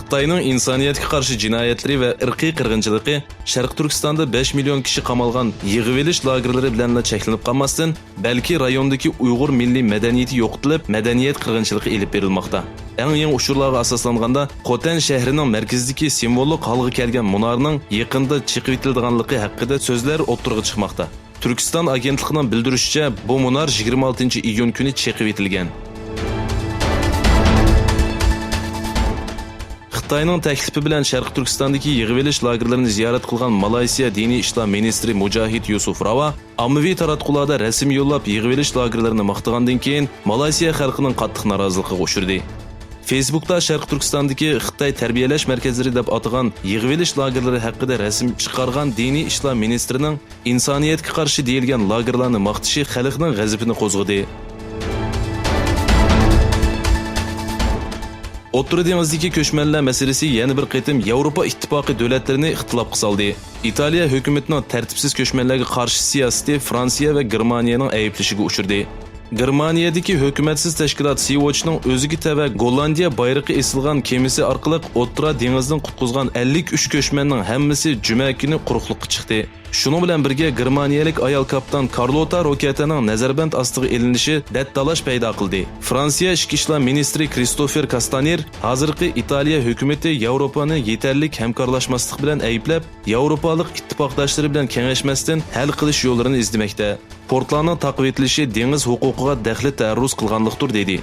Xitoyning insoniyatga qarshi jinoyatlari va irqiy qirg'inchiligi Sharq Turkistonda 5 million kishi qamalgan yig'ivelish lagerlari bilan cheklanib qolmasdan, balki rayondagi Uyg'ur milliy madaniyati yo'qotilib, madaniyat qirg'inchiligi elib berilmoqda. Eng yangi ushurlarga asoslanganda, Qo'tan shahrining markazidagi simvollik holga kelgan munorning yaqinda chiqib etilganligi haqida so'zlar o'ttirg'i chiqmoqda. Turkiston agentligining bildirishicha, bu munor 26-iyun kuni chiqib etilgan. Xitoyning taklifi bilan Sharq Turkistondagi yig'ivelish lagerlarini ziyorat qilgan Malayziya diniy ishlar ministri Mujahid Yusuf Rava ommaviy taratqularda rasm yo'llab yig'ivelish lagerlarini maqtagandan keyin Malayziya xalqining qattiq noroziligiga uchirdi. Facebookda Sharq Turkistondagi Xitoy tarbiyalash markazlari deb atagan yig'ivelish lagerlari haqida rasm chiqargan diniy ishlar ministrining insoniyatga qarshi deyilgan lagerlarni maqtishi xalqning g'azabini qo'zg'adi. O'rta dengizdagi ko'chmanlar masalasi yana bir qatim Yevropa ittifoqi davlatlarini ixtilofga soldi. Italiya hukumatining tartibsiz ko'chmanlarga qarshi siyosati Fransiya va Germaniyaning ayblashiga uchirdi. Germaniyadagi hukumatsiz tashkilot Sea-Watch'ning o'ziga tava Gollandiya bayrog'i esilgan kemasi orqali O'rta dengizdan qutqizgan 53 ko'chmanning hammasi juma kuni quruqlikka chiqdi. Shuning bilan birga Germaniyalik ayol kapitan Carlota Roketaning nazarband ostiga elinishi dattalash paydo qildi. Fransiya ichki ishlar ministri Christopher Castaner hozirgi Italiya hukumati Yevropani yetarli hamkorlashmaslik bilan ayblab, Yevropalik ittifoqdoshlari bilan kengashmasdan hal qilish yo'llarini izlamoqda. Portlarning taqib etilishi dengiz huquqiga daxli ta'arruz qilganlikdir dedi.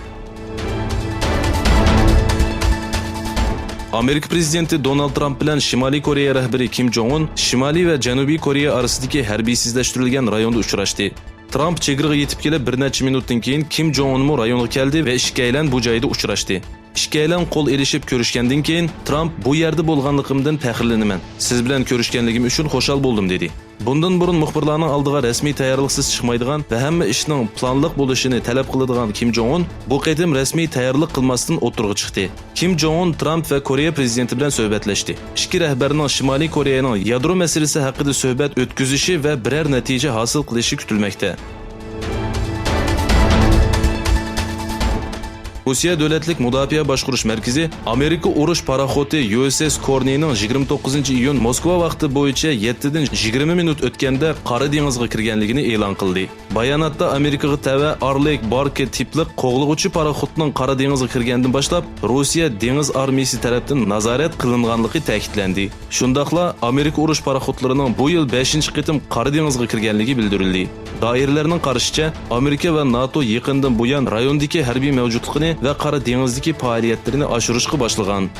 Amerika prezidenti Donald Trump bilan Shimoliy Koreya rahbari Kim Jong-un Shimoliy va Janubiy Koreya orasidagi harbiysizlashtirilgan rayonda uchrashdi. Trump chegaraga yetib kelib bir necha minutdan keyin Kim Jong-un rayonga keldi va ikkalan bu joyda uchrashdi. Ikkalan qo'l elishib ko'rishgandan keyin Trump bu yerda bo'lganligimdan faxrlanaman. Siz bilan ko'rishganligim uchun xushal bo'ldim dedi. Bundan burun muxbirlarning oldiga rasmiy tayyorliksiz chiqmaydigan va hamma ishning planliq bo'lishini talab qiladigan Kim Jong-un bu qatim rasmiy tayyorlik qilmasdan o'tirg'i chiqdi. Kim Jong-un Trump va Koreya prezidenti bilan suhbatlashdi. Ikki rahbarning Shimoliy Koreyaning yadro masalasi haqida suhbat o'tkazishi va biror natija hosil qilishi kutilmoqda. Rossiya Davlatlik Mudofaa boshqarish markazi Amerika urush paraxoti USS Korneyning 29-iyun Moskva vaqti bo'yicha 7 dan 20 minut o'tganda Qora dengizga kirganligini e'lon qildi. Bayonotda Amerikaga tava Arleik Barke tipli qo'g'lig'uchi paraxotning Qora dengizga kirgandan boshlab Rossiya dengiz armiyasi tomonidan nazorat qilinganligi ta'kidlandi. Shundaqla Amerika urush paraxotlarining bu yil 5-qitim Qora dengizga kirganligi bildirildi. Doiralarning qarashicha, Amerika va NATO yaqindan buyon rayondagi harbiy mavjudligini va Qora dengizdagi faoliyatlarini oshirishga boshlagan.